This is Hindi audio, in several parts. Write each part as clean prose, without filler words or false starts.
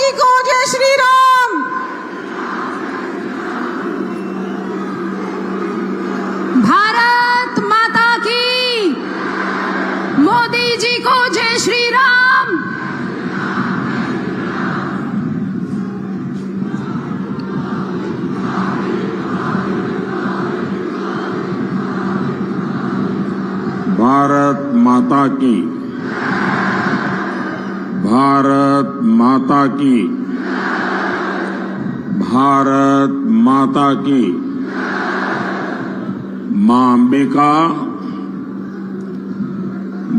जी को जय श्री राम। भारत माता की, मोदी जी को जय श्री राम। भारत माता की, भारत माता की, भारत माता की। मां अंबिका,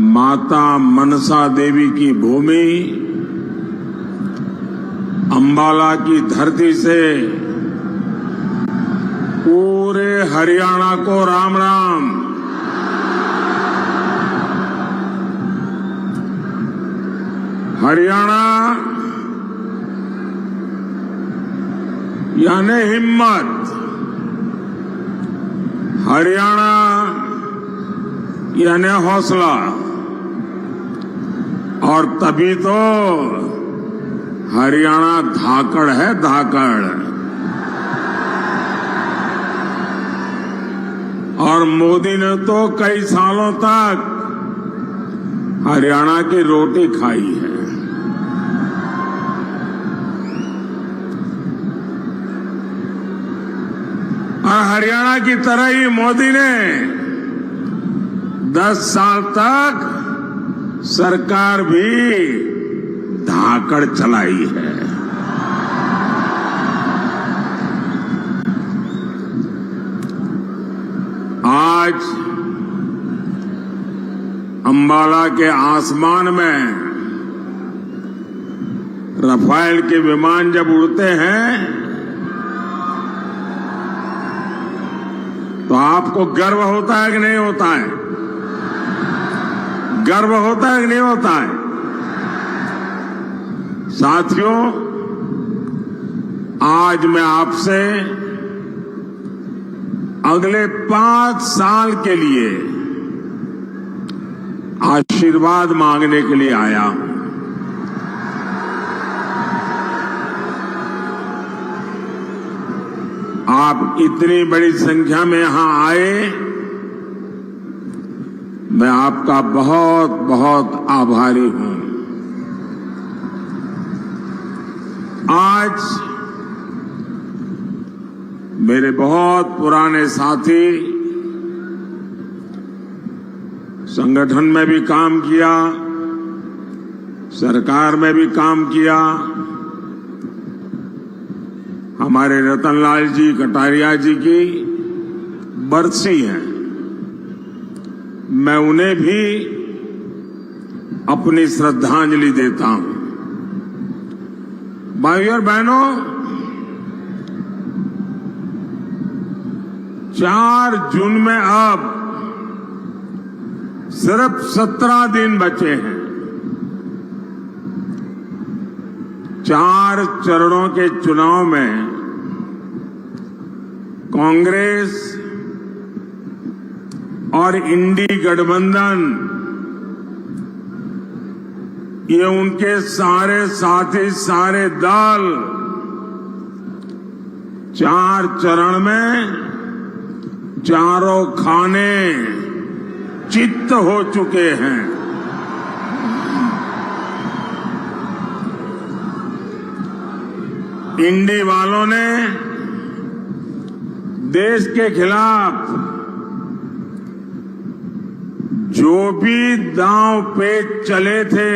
माता मनसा देवी की भूमि, अंबाला की धरती से पूरे हरियाणा को राम राम। हरियाणा यानी हिम्मत, हरियाणा यानी हौसला, और तभी तो हरियाणा धाकड़ है, धाकड़। और मोदी ने तो कई सालों तक हरियाणा की रोटी खाई है। और हरियाणा की तरह ही मोदी ने 10 साल तक सरकार भी धाकड़ चलाई है। आज अंबाला के आसमान में रफाल के विमान जब उड़ते हैं तो आपको गर्व होता है कि नहीं होता है? गर्व होता है कि नहीं होता है? साथियों, आज मैं आपसे अगले 5 साल के लिए आशीर्वाद मांगने के लिए आया हूं। आप इतनी बड़ी संख्या में यहां आए, मैं आपका बहुत बहुत आभारी हूं। आज मेरे बहुत पुराने साथी, संगठन में भी काम किया, सरकार में भी काम किया, हमारे रतनलाल जी कटारिया जी की बरसी है। मैं उन्हें भी अपनी श्रद्धांजलि देता हूं। भाइयों और बहनों, 4 जून में अब सिर्फ 17 दिन बचे हैं। 4 चरणों के चुनाव में कांग्रेस और इंडी गठबंधन, ये उनके सारे साथी, सारे दल 4 चरण में चारों खाने चित्त हो चुके हैं। इंडी वालों ने देश के खिलाफ जो भी दांव पेच चले थे,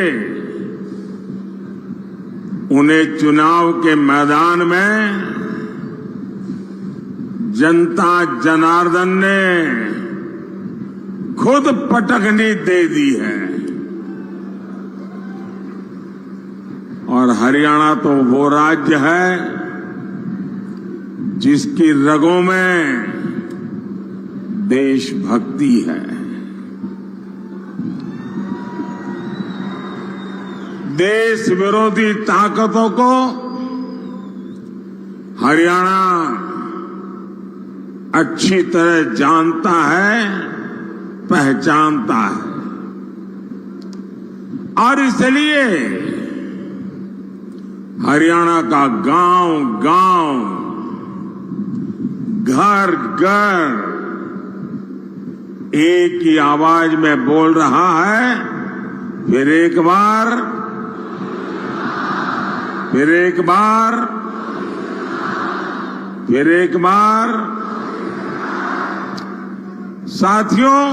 उन्हें चुनाव के मैदान में जनता जनार्दन ने खुद पटकनी दे दी है। और हरियाणा तो वो राज्य है जिसकी रगों में देशभक्ति है। देश विरोधी ताकतों को हरियाणा अच्छी तरह जानता है, पहचानता है। और इसलिए हरियाणा का गांव-गांव, घर-घर एक ही आवाज में बोल रहा है, फिर एक बार, फिर एक बार, फिर एक बार। साथियों,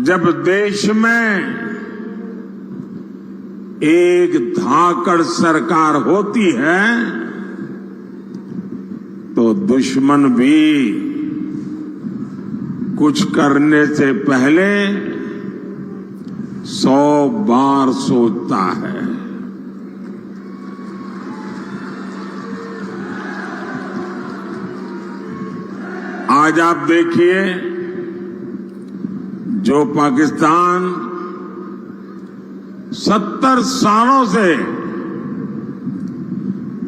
जब देश में एक धाकड़ सरकार होती है तो दुश्मन भी कुछ करने से पहले 100 बार सोचता है। आज आप देखिए, जो पाकिस्तान 70 सालों से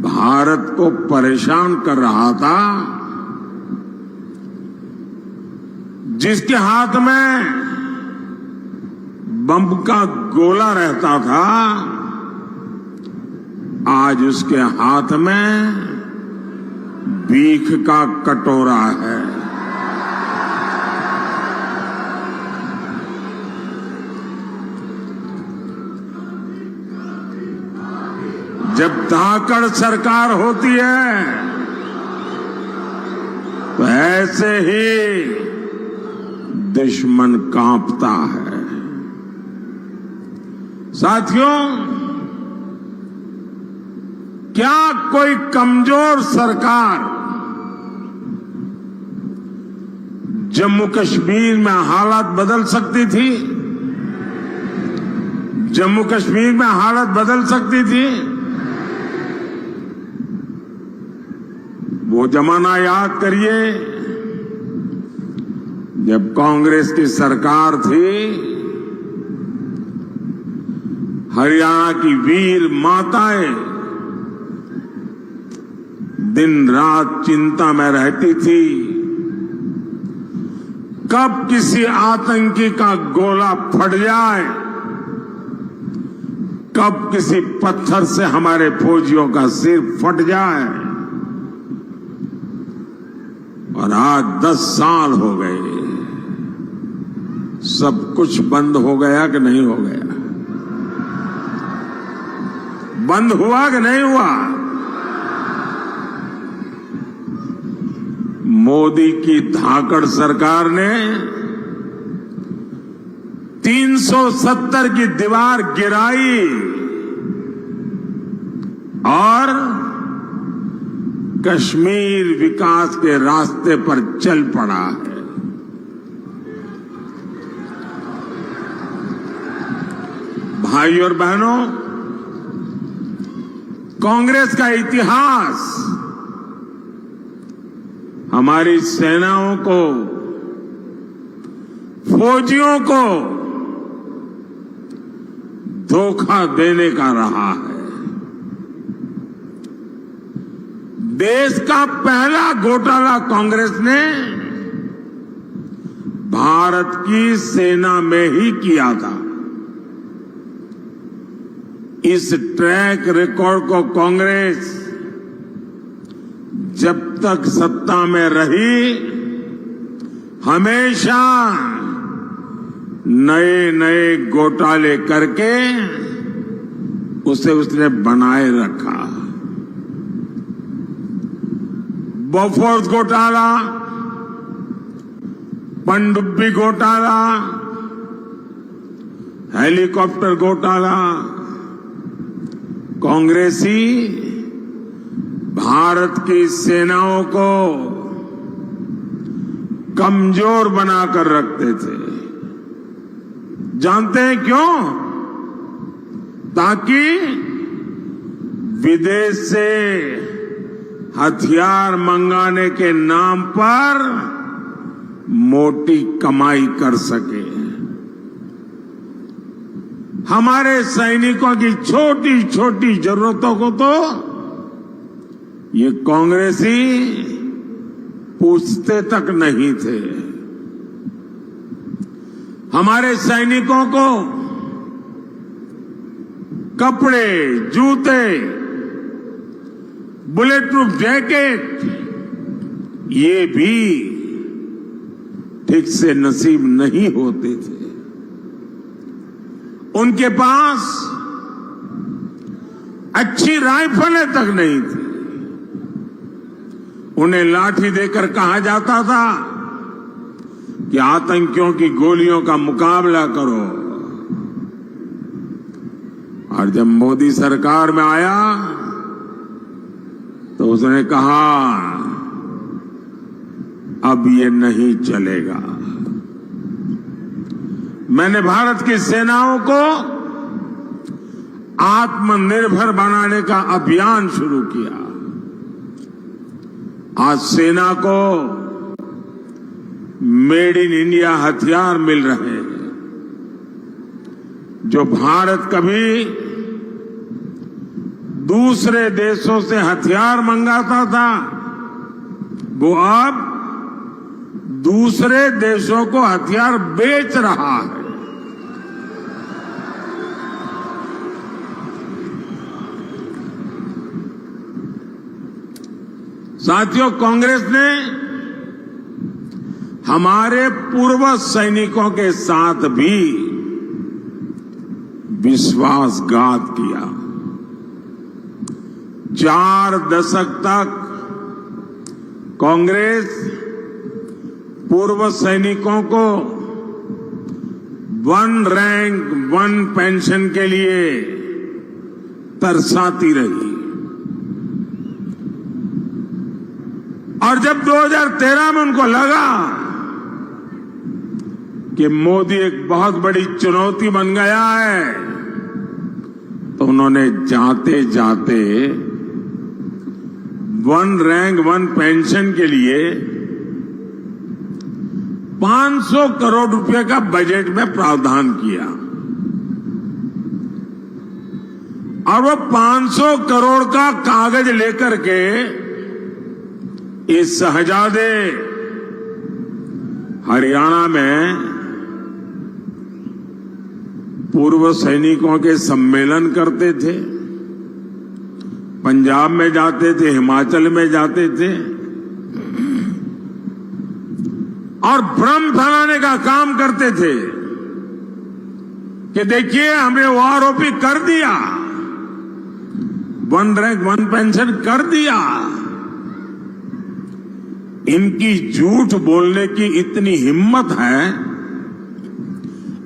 भारत को परेशान कर रहा था, जिसके हाथ में बम का गोला रहता था, आज उसके हाथ में भीख का कटोरा है। जब धाकड़ सरकार होती है तो ऐसे ही दुश्मन कांपता है। साथियों, क्या कोई कमजोर सरकार जम्मू कश्मीर में हालात बदल सकती थी? जम्मू कश्मीर में हालत बदल सकती थी? वो जमाना याद करिए जब कांग्रेस की सरकार थी। हरियाणा की वीर माताएं दिन रात चिंता में रहती थी, कब किसी आतंकी का गोला फट जाए, कब किसी पत्थर से हमारे फौजियों का सिर फट जाए। और आज 10 साल हो गए, सब कुछ बंद हो गया कि नहीं हो गया? बंद हुआ कि नहीं हुआ? मोदी की धाकड़ सरकार ने 370 की दीवार गिराई और कश्मीर विकास के रास्ते पर चल पड़ा है। भाई और बहनों, कांग्रेस का इतिहास हमारी सेनाओं को, फौजियों को धोखा देने का रहा है। देश का पहला घोटाला कांग्रेस ने भारत की सेना में ही किया था। इस ट्रैक रिकॉर्ड को कांग्रेस जब तक सत्ता में रही हमेशा नए नए घोटाले करके उसे उसने बनाए रखा। बोफोर्स घोटाला, पनडुब्बी घोटाला, हेलीकॉप्टर घोटाला, कांग्रेसी भारत की सेनाओं को कमजोर बनाकर रखते थे। जानते हैं क्यों? ताकि विदेश से हथियार मंगाने के नाम पर मोटी कमाई कर सके। हमारे सैनिकों की छोटी छोटी जरूरतों को तो ये कांग्रेसी पूछते तक नहीं थे। हमारे सैनिकों को कपड़े, जूते, बुलेट प्रूफ जैकेट, ये भी ठीक से नसीब नहीं होते थे। उनके पास अच्छी राइफलें तक नहीं थी। उन्हें लाठी देकर कहा जाता था कि आतंकियों की गोलियों का मुकाबला करो। और जब मोदी सरकार में आया तो उसने कहा अब ये नहीं चलेगा। मैंने भारत की सेनाओं को आत्मनिर्भर बनाने का अभियान शुरू किया। आज सेना को मेड इन इंडिया हथियार मिल रहे हैं। जो भारत कभी दूसरे देशों से हथियार मंगाता था, वो अब दूसरे देशों को हथियार बेच रहा है। साथियों, कांग्रेस ने हमारे पूर्व सैनिकों के साथ भी विश्वासघात किया। 4 दशक तक कांग्रेस पूर्व सैनिकों को 1 रैंक 1 पेंशन के लिए तरसाती रही। और जब 2013 में उनको लगा कि मोदी एक बहुत बड़ी चुनौती बन गया है, तो उन्होंने जाते जाते 1 रैंक 1 पेंशन के लिए 500 करोड़ रुपए का बजट में प्रावधान किया। और वो 500 करोड़ का कागज लेकर के इस शहजादे हरियाणा में पूर्व सैनिकों के सम्मेलन करते थे, पंजाब में जाते थे, हिमाचल में जाते थे और भ्रम फैलाने का काम करते थे कि देखिए हमने वो आरोपी कर दिया, 1 रैंक 1 पेंशन कर दिया। इनकी झूठ बोलने की इतनी हिम्मत है,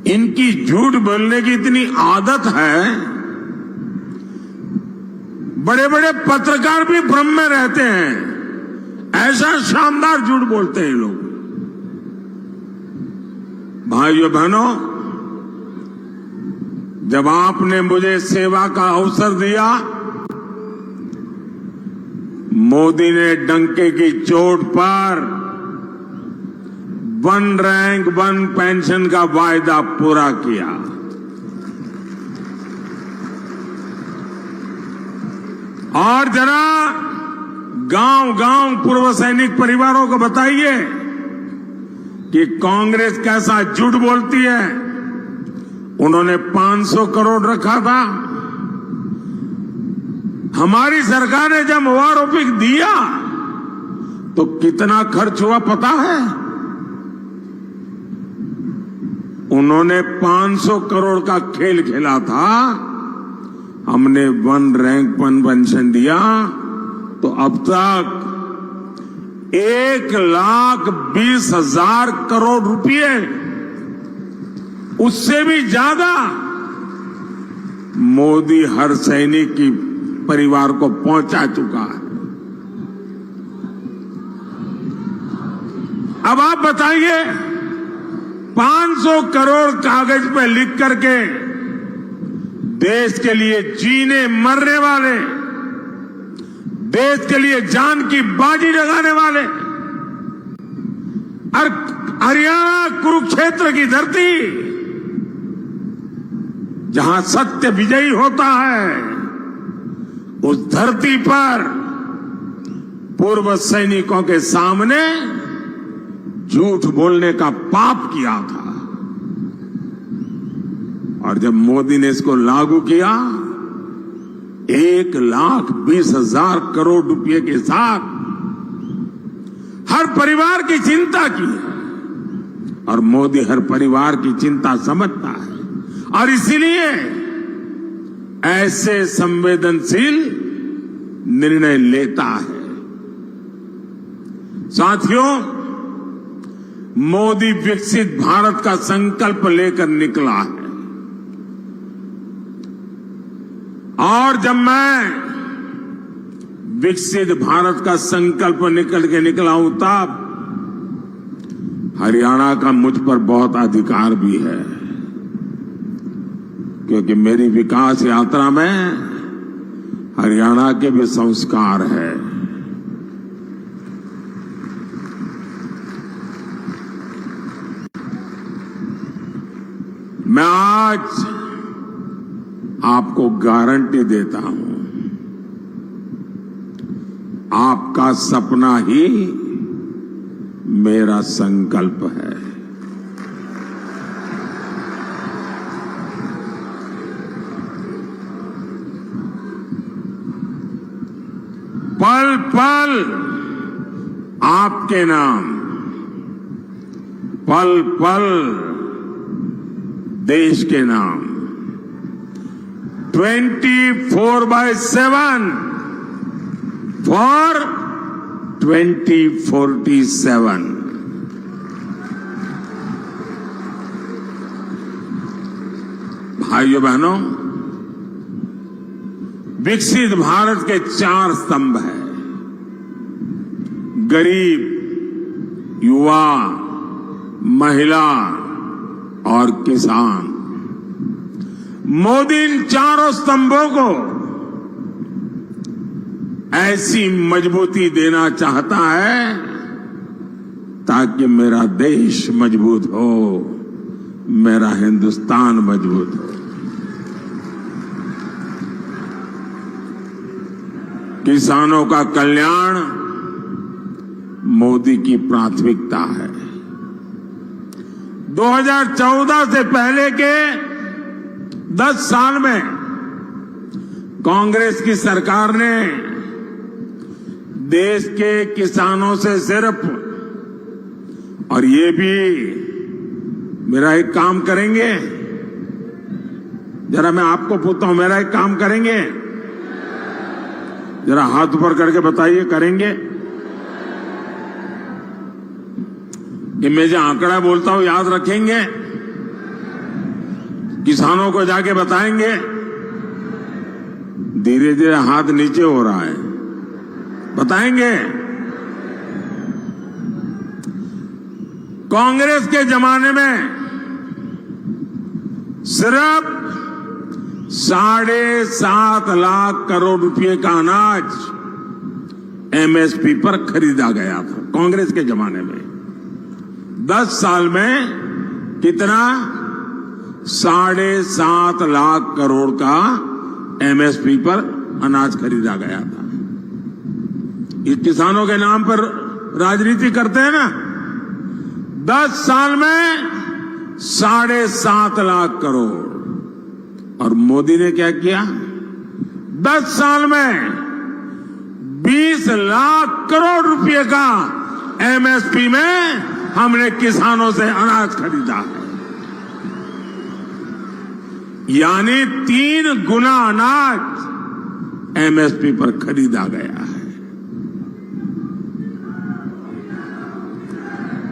इनकी झूठ बोलने की इतनी आदत है, बड़े बड़े पत्रकार भी भ्रम में रहते हैं। ऐसा शानदार झूठ बोलते हैं लोग। भाइयों बहनों, जब आपने मुझे सेवा का अवसर दिया, मोदी ने डंके की चोट पर 1 रैंक 1 पेंशन का वायदा पूरा किया। और जरा गांव-गांव पूर्व सैनिक परिवारों को बताइए कि कांग्रेस कैसा झूठ बोलती है। उन्होंने 500 करोड़ रखा था। हमारी सरकार ने जब ओआरओपी दिया तो कितना खर्च हुआ पता है? उन्होंने 500 करोड़ का खेल खेला था, हमने 1 रैंक 1 पेंशन दिया तो अब तक 1,20,000 करोड़ रुपए, उससे भी ज्यादा मोदी हर सैनिक की परिवार को पहुंचा चुका है। अब आप बताइए, 500 करोड़ कागज पे लिख करके देश के लिए जीने मरने वाले, देश के लिए जान की बाजी लगाने वाले, और हरियाणा कुरुक्षेत्र की धरती जहां सत्य विजयी होता है, उस धरती पर पूर्व सैनिकों के सामने झूठ बोलने का पाप किया था। और जब मोदी ने इसको लागू किया 1,20,000 करोड़ रुपए के साथ हर परिवार की चिंता की है और मोदी हर परिवार की चिंता समझता है और इसीलिए ऐसे संवेदनशील निर्णय लेता है। साथियों, मोदी विकसित भारत का संकल्प लेकर निकला है और जब मैं विकसित भारत का संकल्प निकल के निकला हूं तब हरियाणा का मुझ पर बहुत अधिकार भी है, क्योंकि मेरी विकास यात्रा में हरियाणा के भी संस्कार है। मैं आज आपको गारंटी देता हूं, आपका सपना ही मेरा संकल्प है। पल पल आपके नाम, पल पल देश के नाम, 24/7 फॉर 2047। भाइयों बहनों, विकसित भारत के 4 स्तंभ हैं: गरीब, युवा, महिला और किसान। मोदी इन 4 स्तंभों को ऐसी मजबूती देना चाहता है ताकि मेरा देश मजबूत हो, मेरा हिंदुस्तान मजबूत हो। किसानों का कल्याण मोदी की प्राथमिकता है। 2014 से पहले के 10 साल में कांग्रेस की सरकार ने देश के किसानों से सिर्फ, और ये भी मेरा एक काम करेंगे, जरा मैं आपको पूछता हूं, मेरा एक काम करेंगे? जरा हाथ ऊपर करके बताइए, करेंगे? कि मैं जो आंकड़ा बोलता हूं याद रखेंगे? किसानों को जाके बताएंगे? धीरे धीरे हाथ नीचे हो रहा है, बताएंगे? कांग्रेस के जमाने में सिर्फ 7.5 लाख करोड़ रुपए का अनाज एमएसपी पर खरीदा गया था। कांग्रेस के जमाने में 10 साल में कितना? 7.5 लाख करोड़ का एमएसपी पर अनाज खरीदा गया था। ये किसानों के नाम पर राजनीति करते हैं ना। 10 साल में 7.5 लाख करोड़। और मोदी ने क्या किया? 10 साल में 20 लाख करोड़ रुपए का एमएसपी में हमने किसानों से अनाज खरीदा है। यानी 3 गुना अनाज एमएसपी पर खरीदा गया है।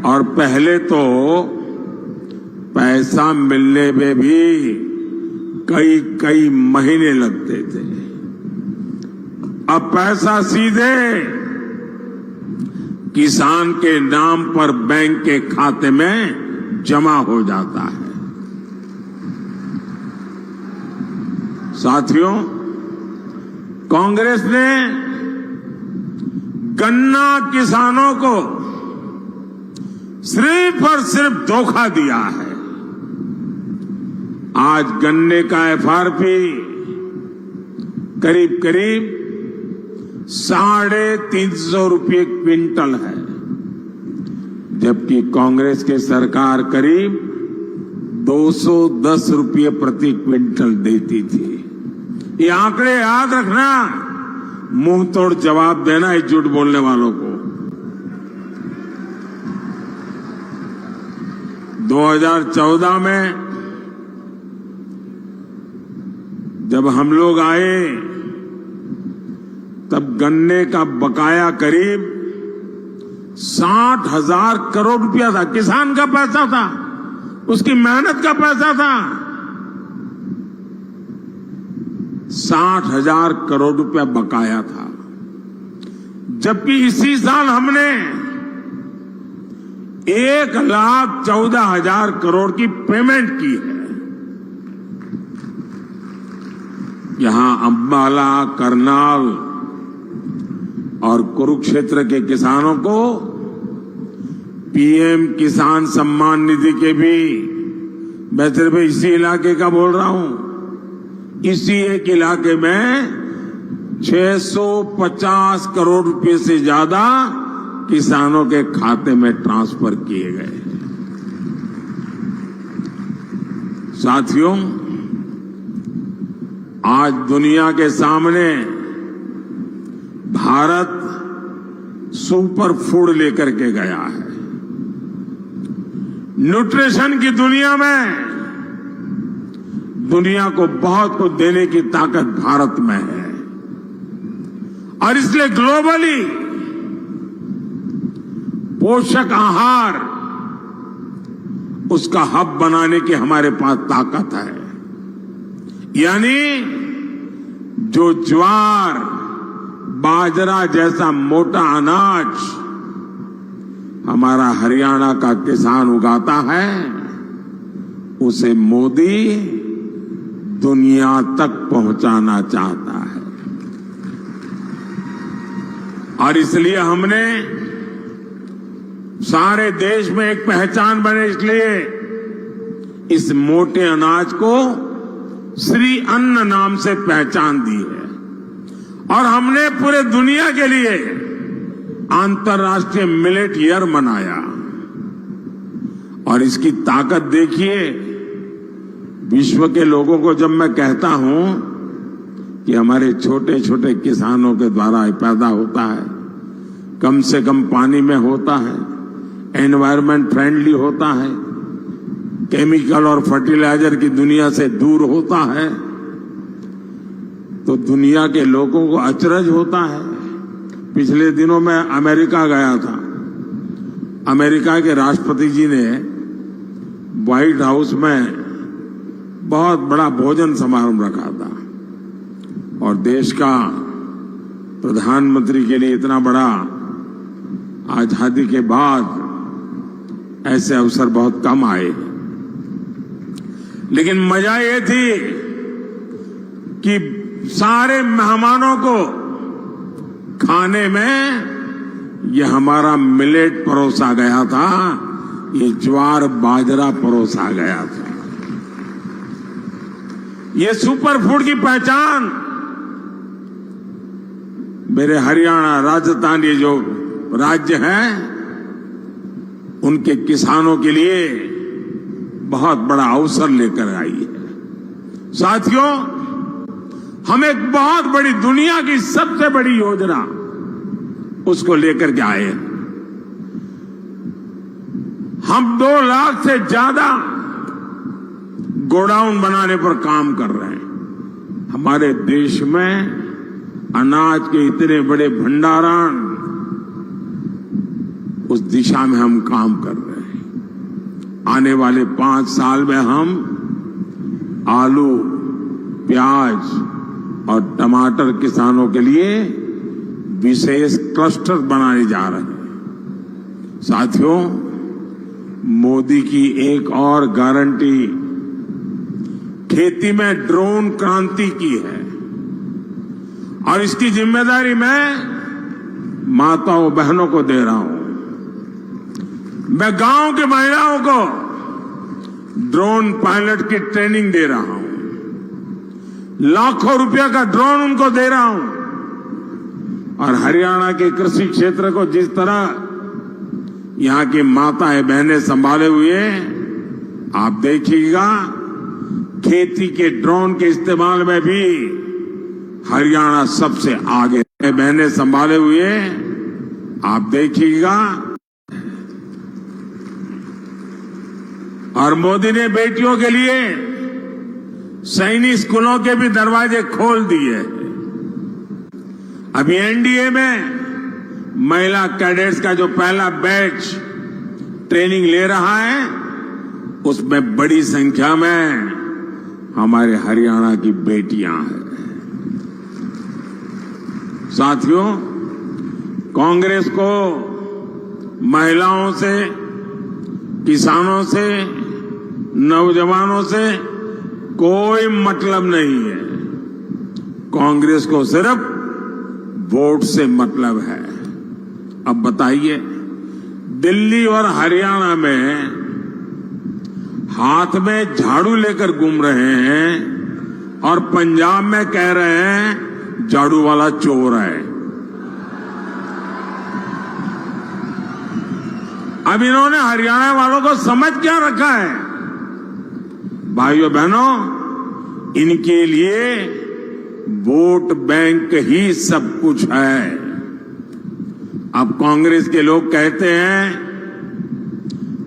और पहले तो पैसा मिलने में भी कई महीने लगते थे। अब पैसा सीधे किसान के नाम पर बैंक के खाते में जमा हो जाता है। साथियों, कांग्रेस ने गन्ना किसानों को सिर्फ और सिर्फ धोखा दिया है। आज गन्ने का एफआरपी करीब 350 रुपये क्विंटल है, जबकि कांग्रेस की सरकार करीब 210 रुपये प्रति क्विंटल देती थी। ये आंकड़े याद रखना, मुंह तोड़ जवाब देना इस झूठ बोलने वालों को। 2014 में जब हम लोग आए तब गन्ने का बकाया करीब 60,000 करोड़ रुपया था। किसान का पैसा था, उसकी मेहनत का पैसा था। 60,000 करोड़ रुपया बकाया था, जबकि इसी साल हमने 1,14,000 करोड़ की पेमेंट की है। यहां अंबाला, करनाल और कुरुक्षेत्र के किसानों को पीएम किसान सम्मान निधि के भी, मैं सिर्फ इसी इलाके का बोल रहा हूं, इसी एक इलाके में 650 करोड़ रुपए से ज्यादा किसानों के खाते में ट्रांसफर किए गए। साथियों, आज दुनिया के सामने भारत सुपर फूड लेकर के गया है। न्यूट्रिशन की दुनिया में दुनिया को बहुत कुछ देने की ताकत भारत में है और इसलिए ग्लोबली पोषक आहार उसका हब बनाने की हमारे पास ताकत है। यानी जो ज्वार, बाजरा जैसा मोटा अनाज हमारा हरियाणा का किसान उगाता है, उसे मोदी दुनिया तक पहुंचाना चाहता है। और इसलिए हमने सारे देश में एक पहचान बने, इसलिए इस मोटे अनाज को श्री अन्न नाम से पहचान दी है। और हमने पूरे दुनिया के लिए अंतर्राष्ट्रीय मिलेट ईयर मनाया। और इसकी ताकत देखिए, विश्व के लोगों को जब मैं कहता हूं कि हमारे छोटे छोटे किसानों के द्वारा पैदा होता है, कम से कम पानी में होता है, एनवायरमेंट फ्रेंडली होता है, केमिकल और फर्टिलाइजर की दुनिया से दूर होता है, तो दुनिया के लोगों को अचरज होता है। पिछले दिनों मैं अमेरिका गया था। अमेरिका के राष्ट्रपति जी ने व्हाइट हाउस में बहुत बड़ा भोजन समारोह रखा था और देश का प्रधानमंत्री के लिए इतना बड़ा आजादी के बाद ऐसे अवसर बहुत कम आए। लेकिन मजा ये थी कि सारे मेहमानों को खाने में ये हमारा मिलेट परोसा गया था, ये ज्वार बाजरा परोसा गया था। ये सुपर फूड की पहचान मेरे हरियाणा, राजस्थान, ये जो राज्य हैं, उनके किसानों के लिए बहुत बड़ा अवसर लेकर आई है। साथियों, हम एक बहुत बड़ी, दुनिया की सबसे बड़ी योजना उसको लेकर के आए। हम 2 लाख से ज्यादा गोडाउन बनाने पर काम कर रहे हैं। हमारे देश में अनाज के इतने बड़े भंडारण, उस दिशा में हम काम कर रहे हैं। आने वाले 5 साल में हम आलू, प्याज और टमाटर किसानों के लिए विशेष क्लस्टर बनाने जा रहे हैं। साथियों, मोदी की एक और गारंटी खेती में ड्रोन क्रांति की है और इसकी जिम्मेदारी मैं माताओं बहनों को दे रहा हूं। मैं गांव की महिलाओं को ड्रोन पायलट की ट्रेनिंग दे रहा हूं, लाखों रुपया का ड्रोन उनको दे रहा हूं। और हरियाणा के कृषि क्षेत्र को जिस तरह यहां की माताएं बहनें संभाले हुए, आप देखिएगा खेती के ड्रोन के इस्तेमाल में भी हरियाणा सबसे आगे है। बहनें संभाले हुए आप देखिएगा। और मोदी ने बेटियों के लिए सैनिक स्कूलों के भी दरवाजे खोल दिए। अभी एनडीए में महिला कैडेट्स का जो पहला बैच ट्रेनिंग ले रहा है, उसमें बड़ी संख्या में हमारे हरियाणा की बेटियां हैं। साथियों, कांग्रेस को महिलाओं से, किसानों से, नौजवानों से कोई मतलब नहीं है। कांग्रेस को सिर्फ वोट से मतलब है। अब बताइए, दिल्ली और हरियाणा में हाथ में झाड़ू लेकर घूम रहे हैं और पंजाब में कह रहे हैं झाड़ू वाला चोर है। अब इन्होंने हरियाणा वालों को समझ क्या रखा है? भाइयों बहनों, इनके लिए वोट बैंक ही सब कुछ है। अब कांग्रेस के लोग कहते हैं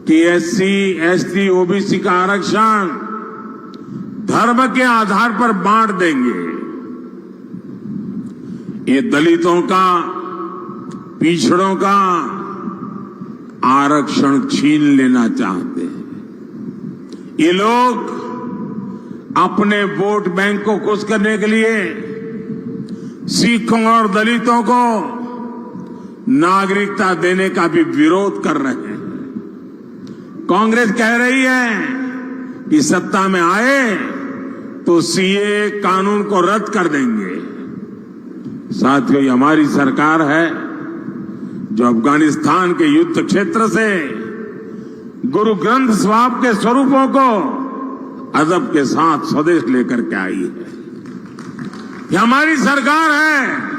कि एससी, एसटी, ओबीसी का आरक्षण धर्म के आधार पर बांट देंगे। ये दलितों का, पिछड़ों का आरक्षण छीन लेना चाहते हैं। ये लोग अपने वोट बैंक को खुश करने के लिए सिखों और दलितों को नागरिकता देने का भी विरोध कर रहे हैं। कांग्रेस कह रही है कि सत्ता में आए तो सीए कानून को रद्द कर देंगे। साथियों, ये हमारी सरकार है जो अफगानिस्तान के युद्ध क्षेत्र से गुरु ग्रंथ साहब के स्वरूपों को अदब के साथ स्वदेश लेकर के आई है। ये हमारी सरकार है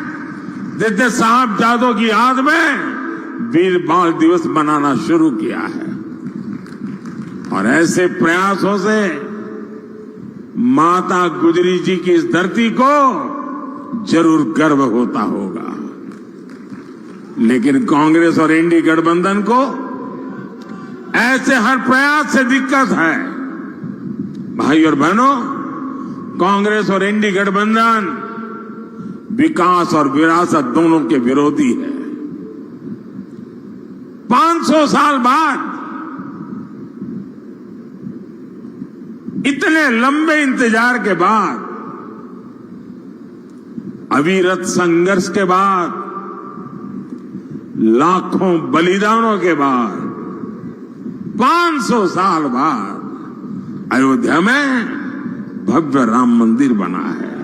जिसने साहबजादों की याद में वीर बाल दिवस मनाना शुरू किया है। और ऐसे प्रयासों से माता गुजरी जी की इस धरती को जरूर गर्व होता होगा। लेकिन कांग्रेस और एनडीए गठबंधन को ऐसे हर प्रयास से दिक्कत है। भाई और बहनों, कांग्रेस और एनडीए गठबंधन विकास और विरासत दोनों के विरोधी है। 500 साल बाद इतने लंबे इंतजार के बाद, अविरत संघर्ष के बाद, लाखों बलिदानों के बाद, 500 साल बाद अयोध्या में भव्य राम मंदिर बना है।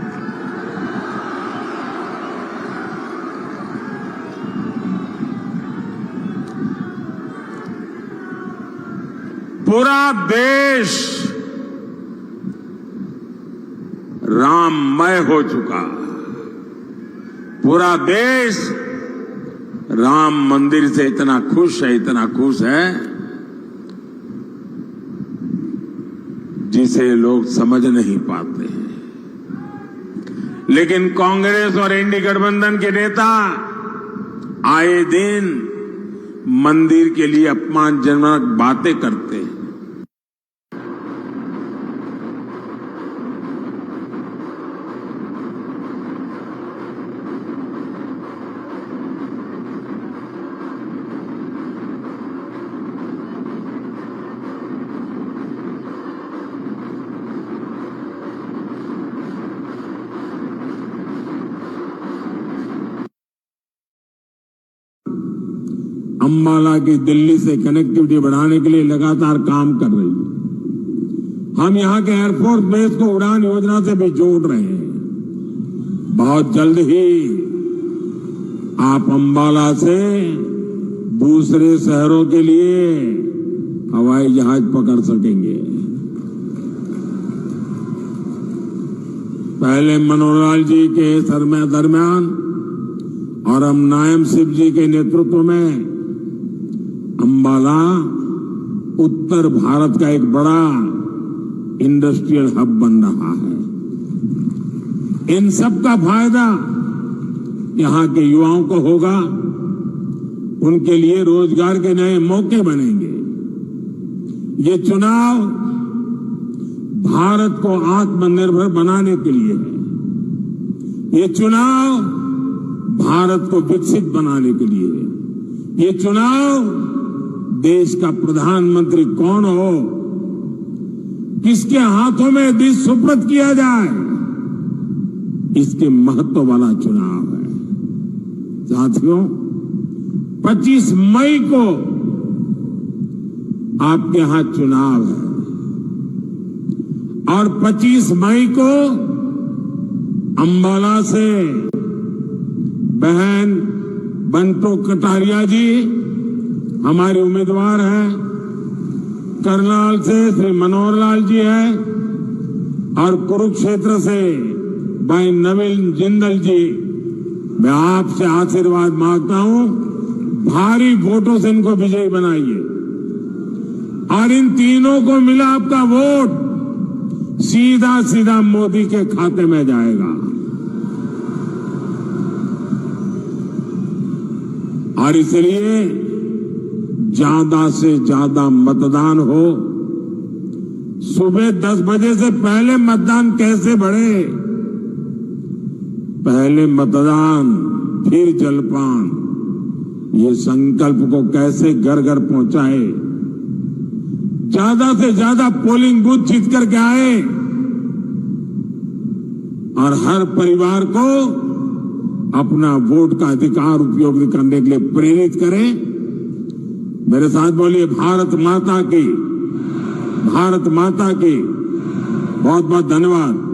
पूरा देश राममय हो चुका। पूरा देश राम मंदिर से इतना खुश है, इतना खुश है, जिसे लोग समझ नहीं पाते हैं। लेकिन कांग्रेस और एनडीए गठबंधन के नेता आए दिन मंदिर के लिए अपमानजनक बातें करते हैं। अंबाला की दिल्ली से कनेक्टिविटी बढ़ाने के लिए लगातार काम कर रही है। हम यहां के एयरफोर्स बेस को उड़ान योजना से भी जोड़ रहे हैं। बहुत जल्द ही आप अंबाला से दूसरे शहरों के लिए हवाई जहाज पकड़ सकेंगे। पहले मनोहर लाल जी के दरमियान और हम नायब सिंह जी के नेतृत्व में अंबाला उत्तर भारत का एक बड़ा इंडस्ट्रियल हब बन रहा है। इन सब का फायदा यहां के युवाओं को होगा, उनके लिए रोजगार के नए मौके बनेंगे। ये चुनाव भारत को आत्मनिर्भर बनाने के लिए है। ये चुनाव भारत को विकसित बनाने के लिए है। ये चुनाव देश का प्रधानमंत्री कौन हो, किसके हाथों में देश सुपुर्द किया जाए, इसके महत्व वाला चुनाव है। साथियों, 25 मई को आपके यहां चुनाव है और 25 मई को अंबाला से बहन बंटो कटारिया जी हमारे उम्मीदवार हैं, करनाल से श्री मनोहर लाल जी हैं और कुरुक्षेत्र से भाई नवीन जिंदल जी। मैं आपसे आशीर्वाद मांगता हूं, भारी वोटों से इनको विजयी बनाइए और इन तीनों को मिला आपका वोट सीधा सीधा मोदी के खाते में जाएगा। और इसलिए ज्यादा से ज्यादा मतदान हो। सुबह 10 बजे से पहले मतदान कैसे बढ़े? पहले मतदान फिर जलपान, ये संकल्प को कैसे घर घर पहुंचाए। ज्यादा से ज्यादा पोलिंग बूथ जीत करके आए और हर परिवार को अपना वोट का अधिकार उपयोग करने के लिए प्रेरित करें। मेरे साथ बोलिए भारत माता की, भारत माता की। बहुत बहुत धन्यवाद।